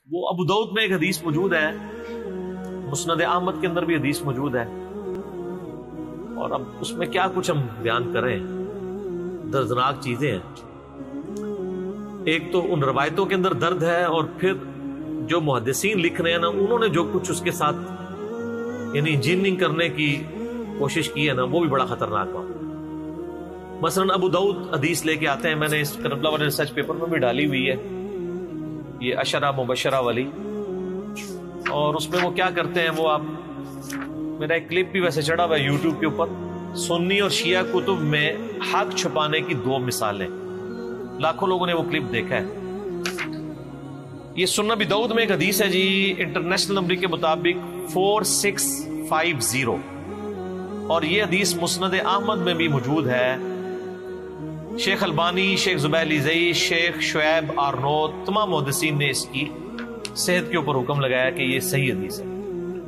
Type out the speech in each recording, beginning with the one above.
وہ ابو داؤد میں ایک حدیث موجود ہے، مسند احمد کے اندر بھی حدیث موجود ہے، اور اب اس میں کیا کچھ ہم بیان کریں، دردناک چیزیں ہیں۔ ایک تو ان روایتوں کے اندر درد ہے، اور پھر جو محدثین لکھ رہے ہیں نا، انہوں نے جو کچھ اس کے ساتھ یعنی انجینئرنگ کرنے کی کوشش کی ہے نا، وہ بھی بڑا خطرناک بات۔ مثلا ابو داؤد حدیث لے کے آتے ہیں، میں نے اس کربلا والے ریسرچ پیپر میں بھی ڈالی ہوئی ہے، یہ عشرہ مبشرہ والی، اور اس میں وہ کیا کرتے ہیں، وہ آپ میرا ایک کلپ بھی ویسے چڑھا ہوا ہے یوٹیوب کے اوپر، سنی اور شیعہ کتب میں حق چھپانے کی 2 مثالیں، لاکھوں لوگوں نے وہ کلپ دیکھا ہے۔ یہ سنن ابی داؤد میں ایک حدیث ہے جی، انٹرنیشنل نمبر کے مطابق 4650، اور یہ حدیث مسند احمد میں بھی موجود ہے۔ شیخ البانی، شیخ زبیلی زئی، شیخ شعیب آرنوت، تمام محدثین نے اس کی صحت کے اوپر حکم لگایا کہ یہ صحیح حدیث ہے۔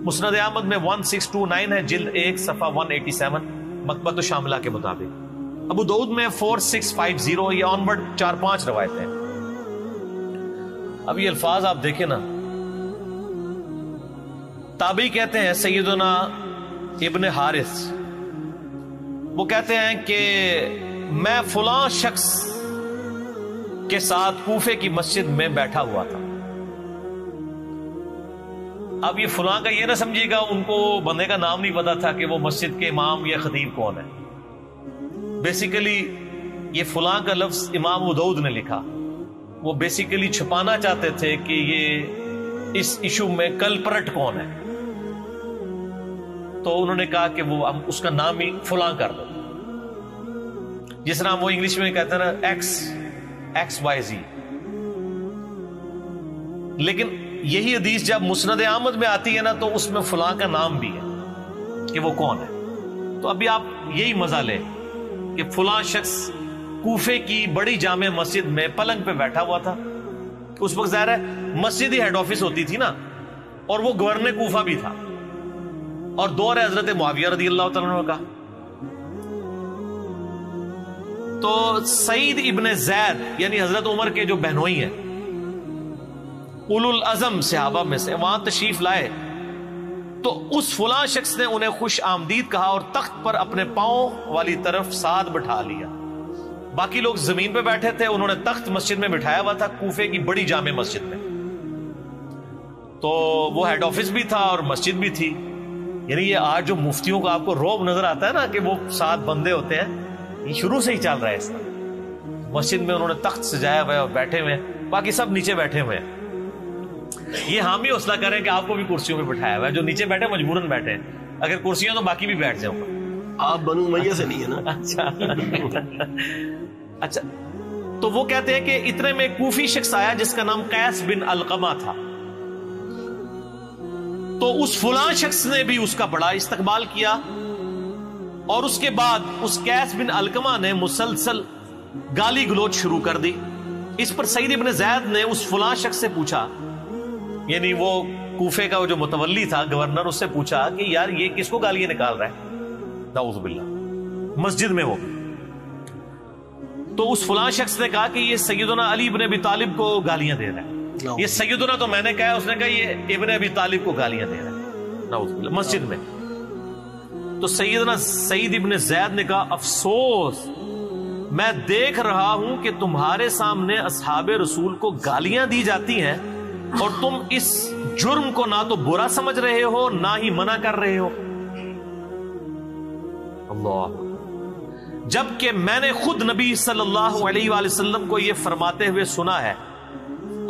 مسند احمد میں 1629 ہے، جلد 1 صفحہ 187 مکتبۃ الشاملہ کے مطابق۔ ابو داؤد میں 4650، یہ آن ورڈ 4-5 روایتیں ہیں۔ اب یہ الفاظ آپ دیکھیں نا، تابعی کہتے ہیں سیدنا ابن حارث، وہ کہتے ہیں کہ میں فلاں شخص کے ساتھ کوفے کی مسجد میں بیٹھا ہوا تھا۔ اب یہ فلاں کا یہ نہ سمجھیے گا ان کو بندے کا نام نہیں پتا تھا کہ وہ مسجد کے امام یا خطیب کون ہے۔ بیسیکلی یہ فلاں کا لفظ امام ابو داؤد نے لکھا، وہ بیسیکلی چھپانا چاہتے تھے کہ یہ اس ایشو میں کلپرٹ کون ہے، تو انہوں نے کہا کہ وہ ہم اس کا نام ہی فلاں کر دو، جس طرح وہ انگلش میں کہتے ہیں نا XYZ۔ لیکن یہی حدیث جب مسند احمد میں آتی ہے نا، تو اس میں فلاں کا نام بھی ہے کہ وہ کون ہے۔ تو ابھی آپ یہی مزہ لیں کہ فلاں شخص کوفے کی بڑی جامع مسجد میں پلنگ پہ بیٹھا ہوا تھا۔ اس وقت ظاہر ہے مسجد ہی ہیڈ آفس ہوتی تھی نا، اور وہ گورنر کوفہ بھی تھا، اور دور حضرت معاویہ رضی اللہ تعالیٰ عنہ کا۔ تو سعید ابن زید یعنی حضرت عمر کے جو بہنوئی ہیں، اولو العزم صحابہ میں سے، وہاں تشریف لائے، تو اس فلاں شخص نے انہیں خوش آمدید کہا اور تخت پر اپنے پاؤں والی طرف ساتھ بٹھا لیا۔ باقی لوگ زمین پہ بیٹھے تھے، انہوں نے تخت مسجد میں بٹھایا ہوا تھا، کوفے کی بڑی جامع مسجد میں۔ تو وہ ہیڈ آفس بھی تھا اور مسجد بھی تھی۔ یعنی یہ آج جو مفتیوں کا آپ کو روب نظر آتا ہے نا کہ وہ 7 بندے ہوتے ہیں، یہ شروع سے ہی چل رہا ہے اس طرح۔ مسجد میں انہوں نے تخت سجایا ہوا ہے اور بیٹھے ہوئے ہیں، باقی سب نیچے بیٹھے ہوئے ہیں۔ یہ ہم ہی حوصلہ کریں کہ آپ کو بھی کرسیوں پہ بٹھایا ہوا ہے، جو نیچے بیٹھے مجبوراً بیٹھے ہیں، اگر کرسیاں تو باقی بھی بیٹھ جاؤ۔ آپ بنو امیہ سے نہیں ہے نا؟ اچھا، تو وہ کہتے ہیں کہ اتنے میں کوفی شخص آیا جس کا نام قیس بن علقمہ تھا، تو اس فلاں شخص نے بھی اس کا بڑا استقبال کیا، اور اس کے بعد اس قیس بن علقمہ نے مسلسل گالی گلوچ شروع کر دی۔ اس پر سعید ابن زید نے اس فلاں شخص سے پوچھا، یعنی وہ کوفے کا وہ جو متولی تھا، گورنر، اس سے پوچھا کہ یار یہ کس کو گالیاں نکال رہا ہے، نعوذ باللہ، مسجد میں ہو۔ تو اس فلاں شخص نے کہا کہ یہ سیدنا علی ابن ابی طالب کو گالیاں دے رہا ہے۔ یہ سیدنا تو میں نے کہا، اس نے کہا یہ ابن ابی طالب کو گالیاں دے رہا ہے، نعوذ باللہ، مسجد میں۔ تو سیدنا سعید ابن زید نے کہا افسوس، میں دیکھ رہا ہوں کہ تمہارے سامنے اصحاب رسول کو گالیاں دی جاتی ہیں، اور تم اس جرم کو نہ تو برا سمجھ رہے ہو نہ ہی منع کر رہے ہو۔ اللہ، جبکہ میں نے خود نبی صلی اللہ علیہ وآلہ وسلم کو یہ فرماتے ہوئے سنا ہے،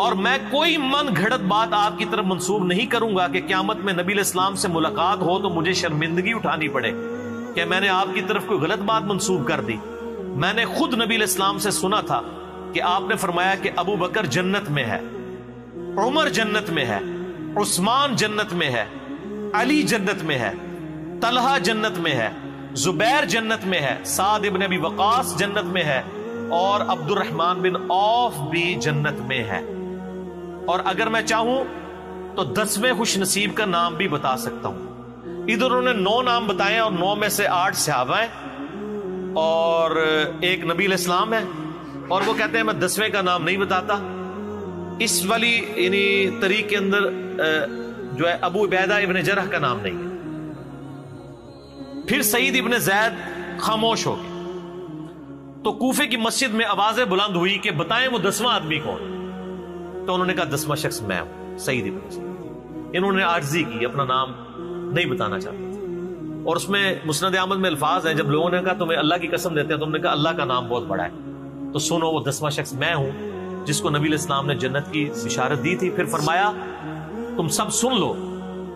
اور میں کوئی من گھڑت بات آپ کی طرف منسوب نہیں کروں گا کہ قیامت میں نبی علیہ السلام سے ملاقات ہو تو مجھے شرمندگی اٹھانی پڑے کہ میں نے آپ کی طرف کوئی غلط بات منسوب کر دی۔ میں نے خود نبی علیہ السلام سے سنا تھا کہ آپ نے فرمایا کہ ابو بکر جنت میں ہے، عمر جنت میں ہے، عثمان جنت میں ہے، علی جنت میں ہے، طلحہ جنت میں ہے، زبیر جنت میں ہے، سعد ابن ابی وقاص جنت میں ہے، اور عبد الرحمن بن عوف بھی جنت میں ہے، اور اگر میں چاہوں تو 10ویں خوش نصیب کا نام بھی بتا سکتا ہوں۔ ادھر انہوں نے 9 نام بتائے، اور 9 میں سے 8 صحابہ ہیں اور ایک نبی علیہ السلام ہے، اور وہ کہتے ہیں میں 10ویں کا نام نہیں بتاتا۔ اس والی یعنی طریق کے اندر جو ہے ابو عبیدہ ابن جرح کا نام نہیں ہے. پھر سعید ابن زید خاموش ہو گئے تو کوفے کی مسجد میں آوازیں بلند ہوئی کہ بتائیں وہ 10واں آدمی کون. تو انہوں نے کہا 10واں شخص میں ہوں، سعید ابن زید. انہوں نے عاجزی کی، اپنا نام نہیں بتانا چاہتے تھے. اور اس میں مسند احمد میں الفاظ ہیں، جب لوگوں نے کہا تمہیں اللہ کی قسم دیتے ہیں، تم نے کہا اللہ کا نام بہت بڑا ہے. تو سنو وہ 10واں شخص میں ہوں جس کو نبی علیہ السلام نے جنت کی بشارت دی تھی. پھر فرمایا تم سب سن لو،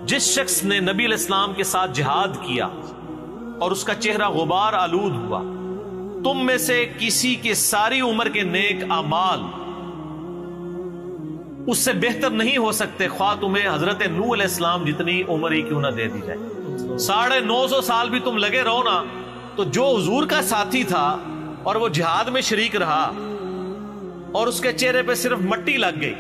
جس شخص نے نبی علیہ السلام کے ساتھ جہاد کیا اور اس کا چہرہ غبار آلود ہوا، تم میں سے کسی کے ساری عمر کے نیک اعمال اس سے بہتر نہیں ہو سکتے، خواہ تمہیں حضرت نوح علیہ السلام جتنی عمر ہی کیوں نہ دے دی جائے. 950 سال بھی تم لگے رہو نا، تو جو حضور کا ساتھی تھا اور وہ جہاد میں شریک رہا اور اس کے چہرے پہ صرف مٹی لگ گئی،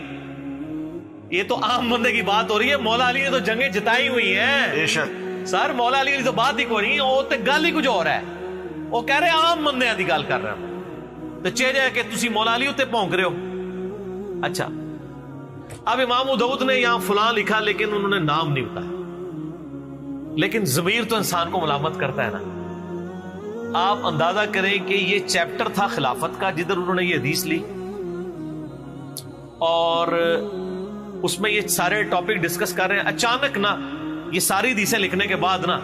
یہ تو عام بندے کی بات ہو رہی ہے. مولا علی نے تو جنگیں جتائی ہوئی ہیں. بے شک سر مولا علی تو بات ہی کوئی نہیں، وہ تے گل ہی کچھ اور ہے. وہ کہہ رہے عام بندے دی گل کر رہے ہیں، تو چہرے کہ تسی مولا علی تے پونک رہے ہو. اچھا اب امام داؤد نے یہاں فلاں لکھا لیکن انہوں نے نام نہیں بتایا. لیکن ضمیر تو انسان کو ملامت کرتا ہے نا. آپ اندازہ کریں کہ یہ چیپٹر تھا خلافت کا جدھر انہوں نے یہ حدیث لی، اور اس میں یہ سارے ٹاپک ڈسکس کر رہے ہیں. اچانک نا یہ ساری حدیثیں لکھنے کے بعد نا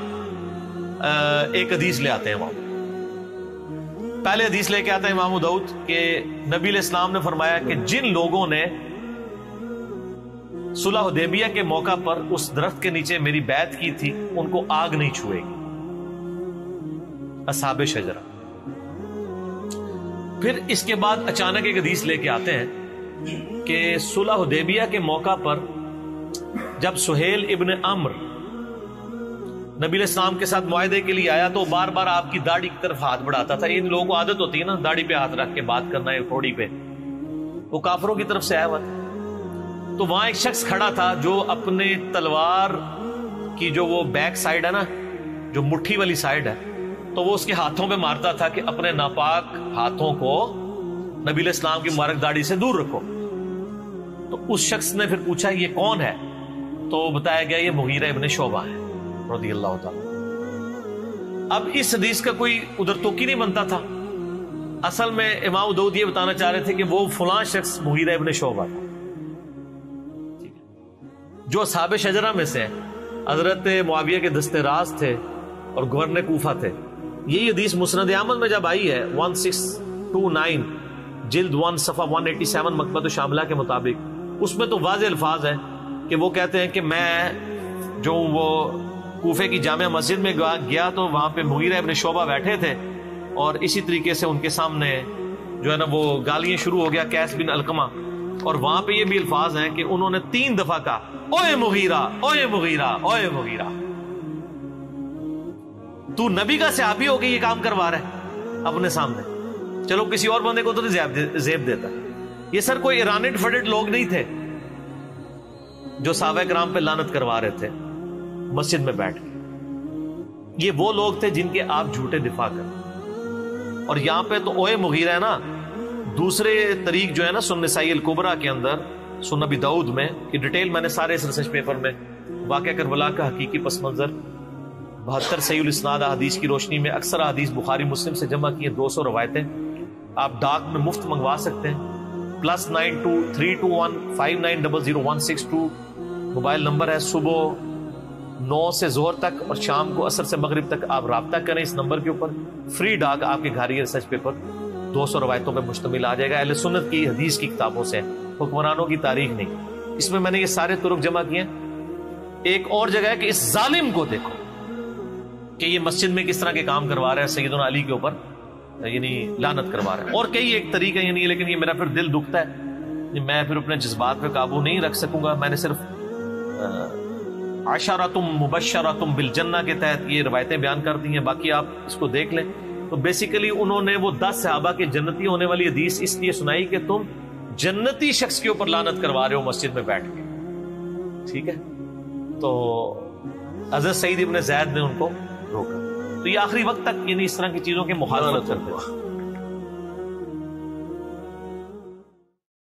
ایک حدیث لے آتے ہیں وہاں. پہلے حدیث لے کے آتا ہے امام داؤد کہ نبی علیہ السلام نے فرمایا کہ جن لوگوں نے صلح حدیبیہ کے موقع پر اس درخت کے نیچے میری بیعت کی تھی ان کو آگ نہیں چھوئے گی، اصحاب شجرہ. پھر اس کے بعد اچانک ایک حدیث لے کے آتے ہیں کہ صلح حدیبیہ کے موقع پر جب سہیل ابن عمرو نبی علیہ السلام کے ساتھ معاہدے کے لیے آیا تو بار بار آپ کی داڑھی کی طرف ہاتھ بڑھاتا تھا. ان لوگوں کو عادت ہوتی ہے نا داڑھی پہ ہاتھ رکھ کے بات کرنا ہے کوڑی پہ. وہ کافروں کی طرف سے آیا ہوا تھا. تو وہاں ایک شخص کھڑا تھا جو اپنے تلوار کی جو وہ بیک سائڈ ہے نا، جو مٹھی والی سائڈ ہے، تو وہ اس کے ہاتھوں پہ مارتا تھا کہ اپنے ناپاک ہاتھوں کو نبی علیہ السلام کی مبارک داڑھی سے دور رکھو. تو اس شخص نے پھر پوچھا یہ کون ہے؟ تو بتایا گیا یہ مغیرہ ابن شعبہ ہے رضی اللہ تعالی. اب اس حدیث کا کوئی ادھر توقی نہیں بنتا تھا. اصل میں امام داؤد یہ بتانا چاہ رہے تھے کہ وہ فلاں شخص مغیرہ ابن شعبہ تھا جو اصحاب شجرہ میں سے حضرت معاویہ کے دستے راز تھے اور گورنر کوفہ تھے. یہی حدیث مسند احمد میں جب آئی ہے 1629 جلد 1 صفحہ 187 مکتبۃ شاملہ کے مطابق، اس میں تو واضح الفاظ ہیں کہ وہ کہتے ہیں کہ میں جو وہ کوفے کی جامع مسجد میں گیا تو وہاں پہ مغیرہ ابن شعبہ بیٹھے تھے اور اسی طریقے سے ان کے سامنے جو ہے نا وہ گالیاں شروع ہو گیا قیس بن علقمہ. اور وہاں پہ یہ بھی الفاظ ہیں کہ انہوں نے 3 دفعہ کہا اوے مغیرہ اوے مغیرہ اوے مغیرہ. تو نبی کا صحابی ہو کے یہ کام کروا رہا ہے اپنے سامنے. چلو کسی اور بندے کو تو زیب دیتا. یہ سر کوئی ایرانڈ فڈڈ لوگ نہیں تھے جو صحابہ کرام پہ لعنت کروا رہے تھے مسجد میں بیٹھ کے. یہ وہ لوگ تھے جن کے آپ جھوٹے دفاع کریں. اور یہاں پہ تو اوے مغیرہ ہے نا. دوسرے طریق جو ہے نا سنن نسائی الکبریٰ کے اندر سنن ابی داؤد میں کی ڈیٹیل میں نے سارے اس ریسرچ پیپر میں واقعہ کربلا کا حقیقی پس منظر 72 صحیح الاسناد احادیث کی روشنی میں اکثر احادیث بخاری مسلم سے جمع کی ہیں. 200 روایتیں آپ ڈاک میں مفت منگوا سکتے ہیں. +923215900162 موبائل نمبر ہے. صبح 9 سے ظہر تک اور شام کو عصر سے مغرب تک آپ رابطہ کریں اس نمبر کے اوپر. فری ڈاک آپ کے گھر یہ ریسرچ پیپر 200 روایتوں پہ مشتمل آ جائے گا. اہل سنت کی حدیث کی کتابوں سے، حکمرانوں کی تاریخ نہیں. اس میں نے یہ سارے طرق جمع کیے ہیں. ایک اور جگہ ہے کہ اس ظالم کو دیکھو کہ یہ مسجد میں کس طرح کے کام کروا رہا ہے، سیدنا علی کے اوپر یعنی لعنت کروا رہا ہے. اور کئی ایک طریقہ یعنی، لیکن یہ میرا پھر دل دکھتا ہے، میں پھر اپنے جذبات پہ قابو نہیں رکھ سکوں گا. میں نے صرف عشرۃ مبشرۃ بالجنہ کے تحت یہ روایتیں بیان کر دی ہیں. باقی آپ اس کو دیکھ لیں. تو بیسیکلی انہوں نے وہ 10 صحابہ کے جنتی ہونے والی حدیث اس لیے سنائی کہ تم جنتی شخص کے اوپر لعنت کروا رہے ہو مسجد میں بیٹھ کے. ٹھیک ہے. تو حضرت سعید ابن زید نے ان کو روکا. تو یہ آخری وقت تک یعنی اس طرح کی چیزوں کے مخالفت کرتے ہیں.